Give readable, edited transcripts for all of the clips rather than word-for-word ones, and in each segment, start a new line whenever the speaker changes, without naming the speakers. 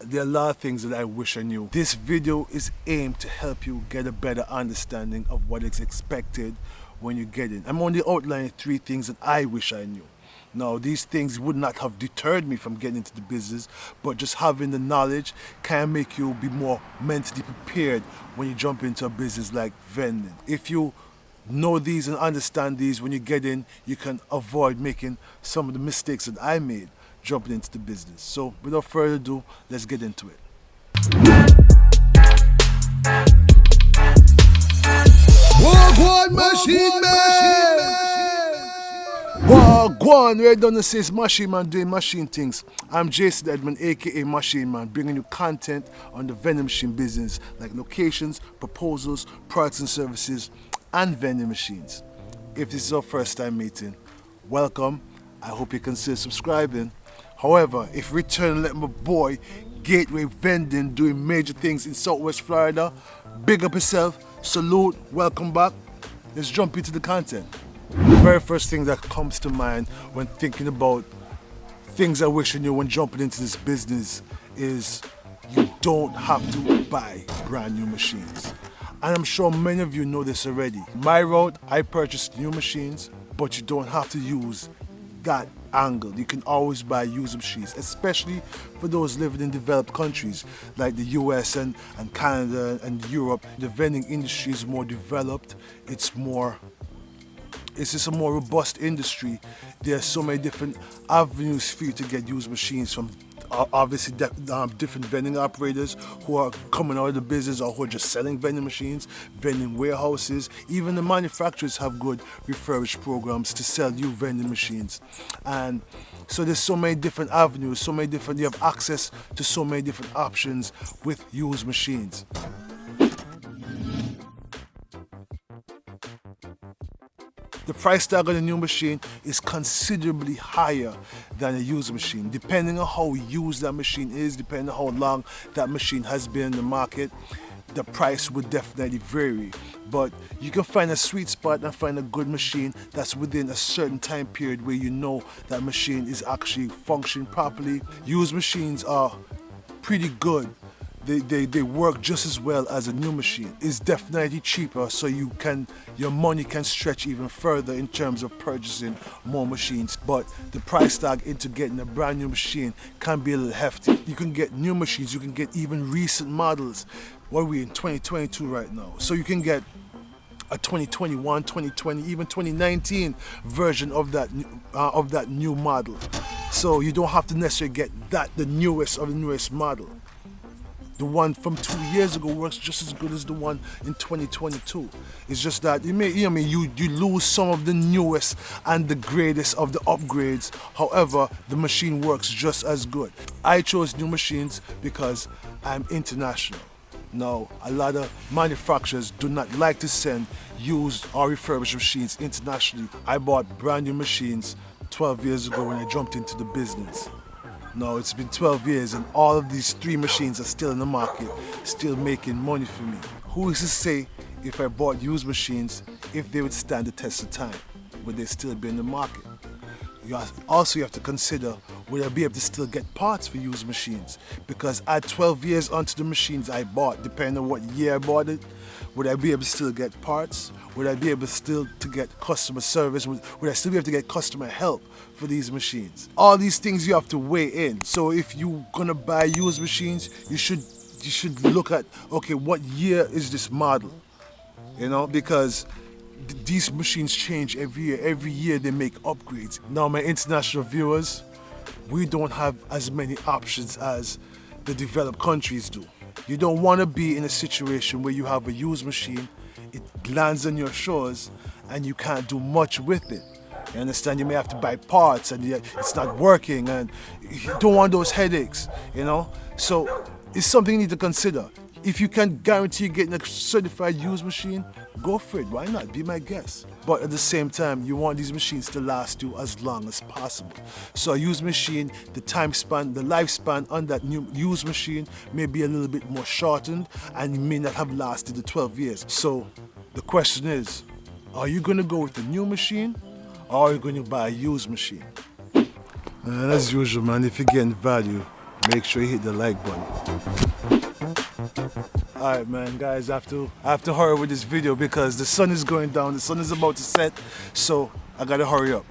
there are a lot of things that I wish I knew. This video is aimed to help you get a better understanding of what is expected when you get in. I'm only outlining 3 things that I wish I knew. Now, these things would not have deterred me from getting into the business, but just having the knowledge can make you be more mentally prepared when you jump into a business like vending. If you know these and understand these when you get in, you can avoid making some of the mistakes that I made jumping into the business. So without further ado, let's get into it.
Wha Gwaan Machine Man!
Wha Gwaan, we're done to say Machine Man doing machine things. I'm Jason Edmund, aka Machine Man, bringing you content on the vending machine business, like locations, proposals, products and services, and vending machines. If this is our first time meeting, welcome. I hope you consider subscribing. However, if you return and let my boy Gateway Vending doing major things in Southwest Florida, big up yourself, salute, welcome back. Let's jump into the content. The very first thing that comes to mind when thinking about things I wish I knew when jumping into this business is you don't have to buy brand new machines. And I'm sure many of you know this already. My route, I purchased new machines, but you don't have to use that angle. You can always buy used machines, especially for those living in developed countries like the US and Canada and Europe. The vending industry is more developed. It's just a more robust industry. There are so many different avenues for you to get used machines from obviously different vending operators who are coming out of the business or who are just selling vending machines, vending warehouses. Even the manufacturers have good refurbished programs to sell you vending machines. And so there's so many different avenues, you have access to so many different options with used machines. The price tag on a new machine is considerably higher than a used machine. Depending on how used that machine is, depending on how long that machine has been in the market, the price would definitely vary. But you can find a sweet spot and find a good machine that's within a certain time period where you know that machine is actually functioning properly. Used machines are pretty good. They work just as well as a new machine. It's definitely cheaper, so your money can stretch even further in terms of purchasing more machines. But the price tag into getting a brand new machine can be a little hefty. You can get new machines, you can get even recent models. What are we in 2022 right now? So you can get a 2021, 2020, even 2019 version of that new model. So you don't have to necessarily get the newest of the newest model. The one from 2 years ago works just as good as the one in 2022. It's just that you lose some of the newest and the greatest of the upgrades. However, the machine works just as good. I chose new machines because I'm international. Now, a lot of manufacturers do not like to send used or refurbished machines internationally. I bought brand new machines 12 years ago when I jumped into the business. Now it's been 12 years and all of these 3 machines are still in the market, still making money for me. Who is to say if I bought used machines, if they would stand the test of time? Would they still be in the market? You have to consider, would I be able to still get parts for used machines? Because at 12 years onto the machines I bought, depending on what year I bought it, would I be able to still get parts? Would I be able still to get customer service? Would I still be able to get customer help for these machines? All these things you have to weigh in. So if you're gonna buy used machines, you should look at, okay, what year is this model? Because these machines change every year. Every year they make upgrades. Now, my international viewers, we don't have as many options as the developed countries do. You don't want to be in a situation where you have a used machine, it lands on your shores, and you can't do much with it. You understand? You may have to buy parts, and it's not working, and you don't want those headaches, So it's something you need to consider. If you can guarantee getting a certified used machine, go for it. Why not? Be my guest. But at the same time, you want these machines to last you as long as possible. So a used machine, the lifespan on that new used machine may be a little bit more shortened and may not have lasted the 12 years. So the question is, are you going to go with the new machine or are you going to buy a used machine? And as usual, man, if you're getting value, make sure you hit the like button. Alright man, guys, I have to hurry with this video because the sun is going down, the sun is about to set, so I gotta hurry up.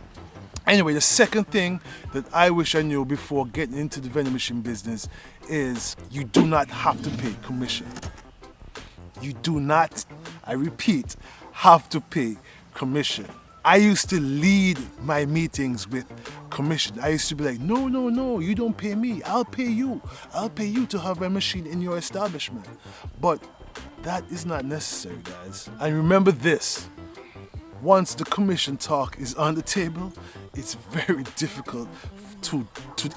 Anyway, the second thing that I wish I knew before getting into the vending machine business is you do not have to pay commission. You do not, I repeat, have to pay commission. I used to lead my meetings with commission. I used to be like, no, you don't pay me. I'll pay you. I'll pay you to have a machine in your establishment. But that is not necessary, guys. And remember this, once the commission talk is on the table, it's very difficult to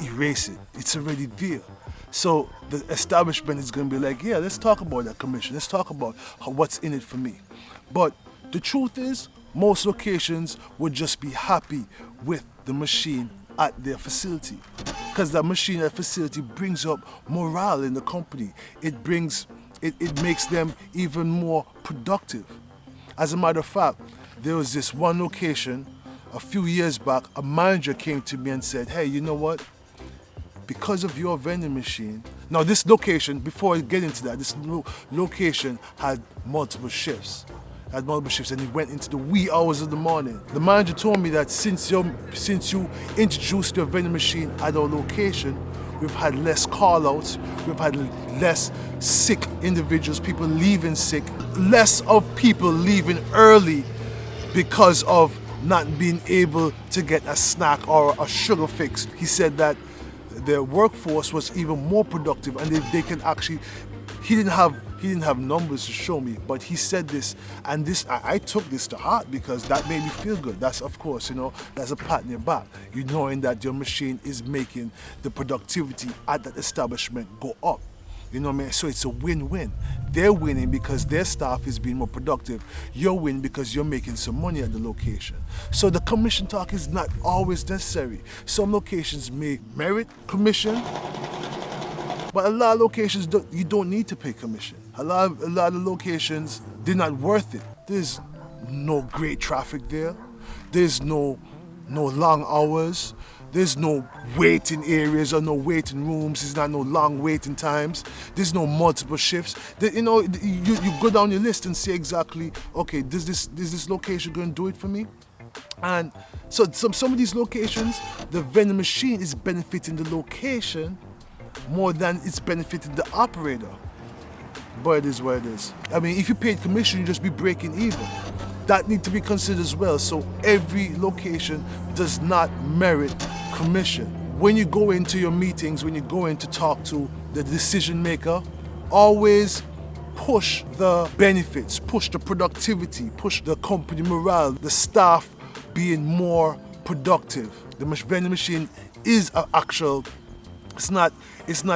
erase it. It's already there. So the establishment is going to be like, yeah, let's talk about that commission. Let's talk about what's in it for me. But the truth is, most locations would just be happy with the machine at their facility, because that machine at facility brings up morale in the company. It makes them even more productive. As a matter of fact, there was this one location a few years back, a manager came to me and said, hey, you know what? Because of your vending machine, now this location, before I get into that, this location had multiple shifts. And he went into the wee hours of the morning. The manager told me that since you introduced your vending machine at our location, we've had less call-outs, we've had less sick individuals, people leaving sick, less of people leaving early because of not being able to get a snack or a sugar fix. He said that their workforce was even more productive, and they can actually, he didn't have numbers to show me, but he said this, and I took this to heart because that made me feel good. That's, of course, that's a pat in your back. You knowing that your machine is making the productivity at that establishment go up. You know what I mean? So it's a win-win. They're winning because their staff is being more productive. You're winning because you're making some money at the location. So the commission talk is not always necessary. Some locations may merit commission, but a lot of locations, you don't need to pay commission. A lot of locations, they're not worth it. There's no great traffic there. There's no long hours. There's no waiting areas or no waiting rooms. There's not no long waiting times. There's no multiple shifts. You go down your list and say exactly, okay, is this location going to do it for me? And so some of these locations, the vending machine is benefiting the location more than it's benefiting the operator. But it is what it is. I mean, if you paid commission, you'd just be breaking even. That needs to be considered as well. So every location does not merit commission. When you go into your meetings, when you go in to talk to the decision maker, always push the benefits, push the productivity, push the company morale, the staff being more productive. The vending machine is an actual, it's not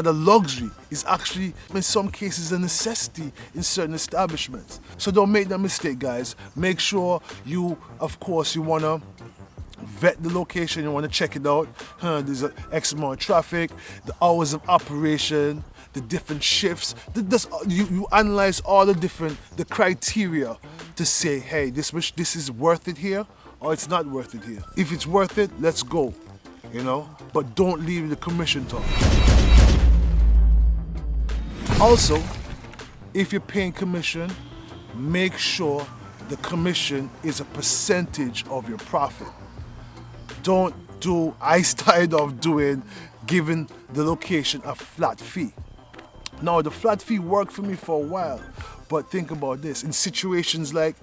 a luxury. It's actually, in some cases, a necessity in certain establishments. So don't make that mistake, guys. Make sure you want to vet the location, you want to check it out. There's an X amount of traffic, the hours of operation, the different shifts. You analyze all the criteria to say, hey, this is worth it here or it's not worth it here. If it's worth it, let's go. But don't leave the commission talk. Also, if you're paying commission, make sure the commission is a percentage of your profit. I started off giving the location a flat fee. Now, the flat fee worked for me for a while, but think about this. In situations like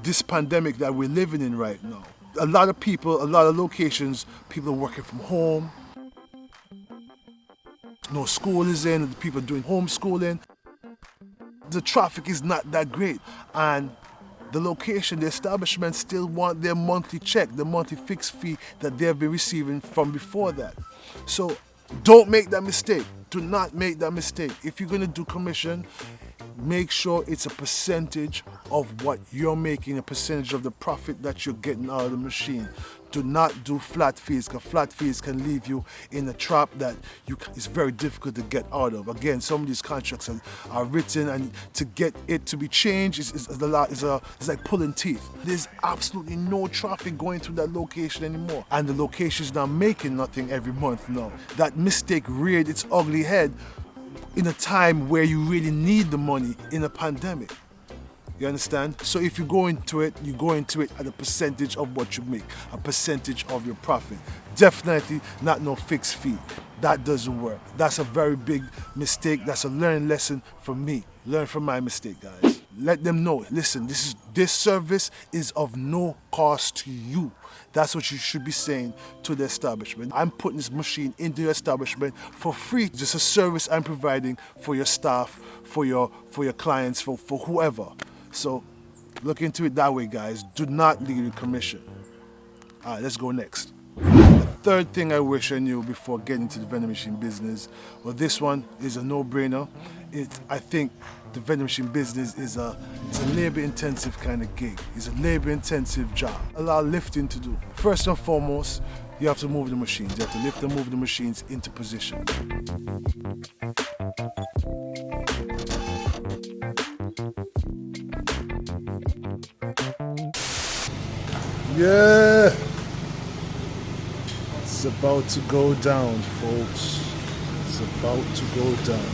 this pandemic that we're living in right now, a lot of locations, people are working from home. No school is in, people are doing homeschooling. The traffic is not that great. And the location, the establishment still want their monthly check, the monthly fixed fee that they've been receiving from before that. So don't make that mistake. Do not make that mistake. If you're going to do commission, make sure it's a percentage of what you're making, a percentage of the profit that you're getting out of the machine. Do not do flat fees, because flat fees can leave you in a trap that it's very difficult to get out of. Again, some of these contracts are written, and to get it to be changed is like pulling teeth. There's absolutely no traffic going through that location anymore, and the location is not making nothing every month now. That mistake reared its ugly head in a time where you really need the money in a pandemic. You understand? So if you go into it at a percentage of what you make, a percentage of your profit. Definitely not no fixed fee. That doesn't work. That's a very big mistake. That's a learning lesson for me. Learn from my mistake, guys. Let them know, listen, this service is of no cost to you. That's what you should be saying to the establishment. I'm putting this machine into your establishment for free. Just a service I'm providing for your staff, for your clients, for whoever. So look into it that way, guys. Do not leave with commission. All right, let's go next. The third thing I wish I knew before getting into the vending machine business, well, this one is a no-brainer. I think the vending machine business is a labor-intensive kind of gig. It's a labor-intensive job. A lot of lifting to do. First and foremost, you have to move the machines. You have to lift and move the machines into position. Yeah! It's about to go down, folks. It's about to go down.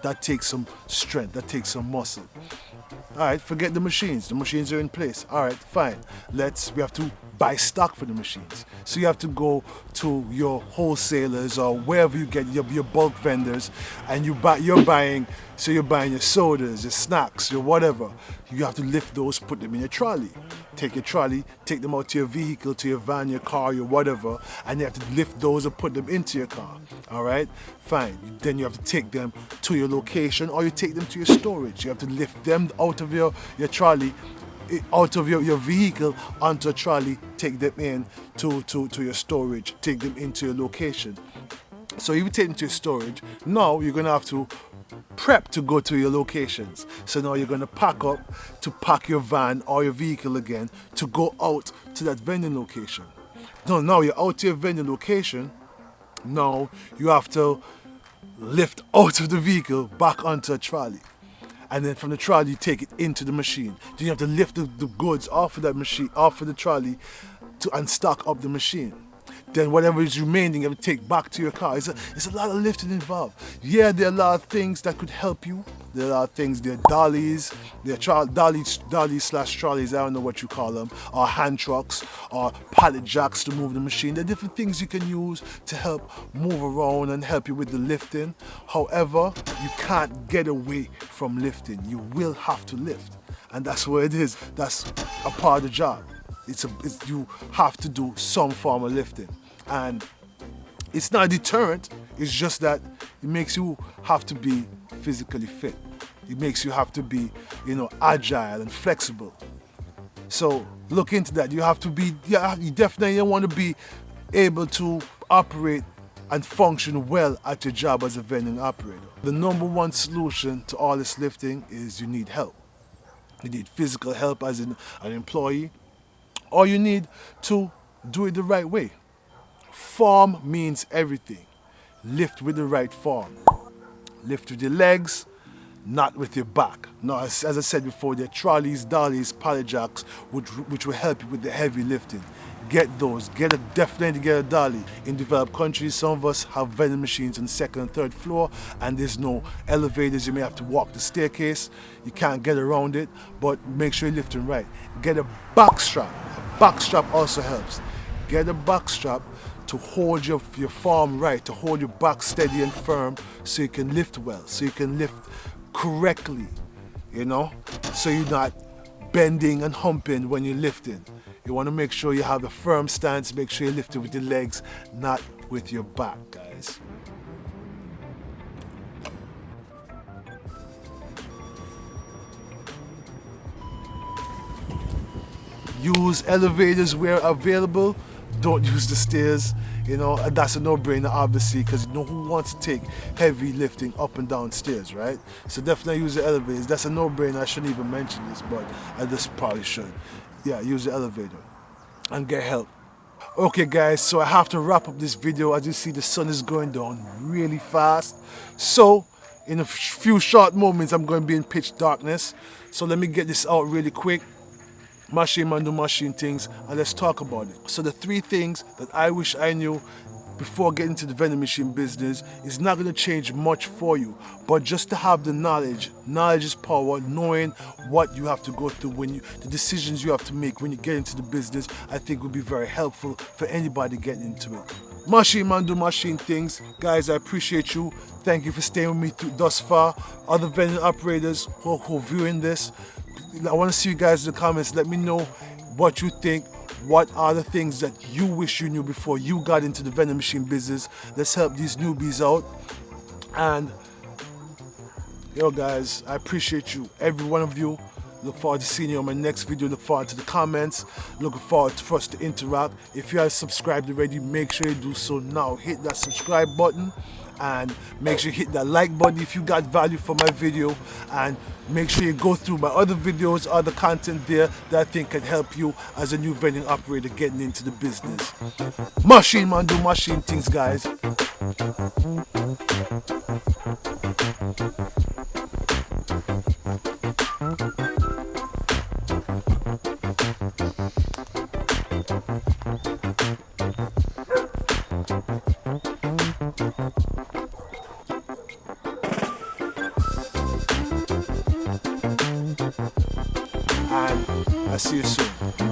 That takes some strength, that takes some muscle. All right, forget the machines. The machines are in place. All right, fine. We have to buy stock for the machines. So you have to go to your wholesalers or wherever you get your bulk vendors, and you're buying your sodas, your snacks, your whatever. You have to lift those, put them in your trolley. Take your trolley, take them out to your vehicle, to your van, your car, your whatever, and you have to lift those and put them into your car. All right, fine. Then you have to take them to your location, or you take them to your storage. You have to lift them out of your trolley, out of your vehicle onto a trolley, take them in to your storage, take them into your location. So if you take them to your storage, now you're gonna have to prep to go to your locations. So now you're gonna pack up to pack your van or your vehicle again to go out to that vending location. Now you're out to your vending location. Now you have to lift out of the vehicle back onto a trolley. And then from the trolley you take it into the machine. Then you have to lift the goods off of that machine, off of the trolley and stock up the machine. Then whatever is remaining you have to take back to your car. It's a lot of lifting involved. Yeah, there are a lot of things that could help you. There are a lot of things. There are dollies, dollies/trolleys, I don't know what you call them, or hand trucks, or pallet jacks to move the machine. There are different things you can use to help move around and help you with the lifting. However, you can't get away from lifting. You will have to lift. And that's what it is. That's a part of the job. You have to do some form of lifting. And it's not a deterrent, it's just that it makes you have to be physically fit. It makes you have to be, agile and flexible. So look into that. You definitely want to be able to operate and function well at your job as a vending operator. The number one solution to all this lifting is you need help. You need physical help as an employee, or you need to do it the right way. Form means everything. Lift with the right form. Lift with your legs, not with your back. Now, as I said before, there are trolleys, dollies, pallet jacks, which will help you with the heavy lifting. Get those. Definitely get a dolly. In developed countries, some of us have vending machines on the second and third floor, and there's no elevators. You may have to walk the staircase. You can't get around it, but make sure you're lifting right. Get a back strap. A back strap also helps. Get a back strap to hold your form right, to hold your back steady and firm, so you can lift well, so you can lift correctly, so you're not bending and humping when you're lifting. You want to make sure you have a firm stance, make sure you lift it with your legs, not with your back, guys. use elevators where available. Don't use the stairs. And that's a no-brainer, obviously, because who wants to take heavy lifting up and down stairs, right? So definitely use the elevators. That's a no-brainer. I shouldn't even mention this, but I just probably should. Yeah, use the elevator and get help. Okay guys, so I have to wrap up this video. As you see, the sun is going down really fast. So in a few short moments, I'm going to be in pitch darkness. So let me get this out really quick. Machine Man do machine things, and let's talk about it. So the 3 things that I wish I knew before getting into the vending machine business is not going to change much for you, but just to have the knowledge. Knowledge is power. Knowing what you have to go through the decisions you have to make when you get into the business, I think will be very helpful for anybody getting into it. Machine Man do machine things. Guys, I appreciate you. Thank you for staying with me thus far. Other vending operators who are viewing this, I want to see you guys in the comments. Let me know what you think. What are the things that you wish you knew before you got into the vending machine business? Let's help these newbies out. And guys, I appreciate you, every one of you. Look forward to seeing you on my next video. Look forward to the comments. Looking forward for us to interact. If you have subscribed already, make sure you do so now. Hit that subscribe button and make sure you hit that like button if you got value from my video, and make sure you go through my other videos, other content there that I think can help you as a new vending operator getting into the business. Machine Man do machine things, guys. And I see you soon.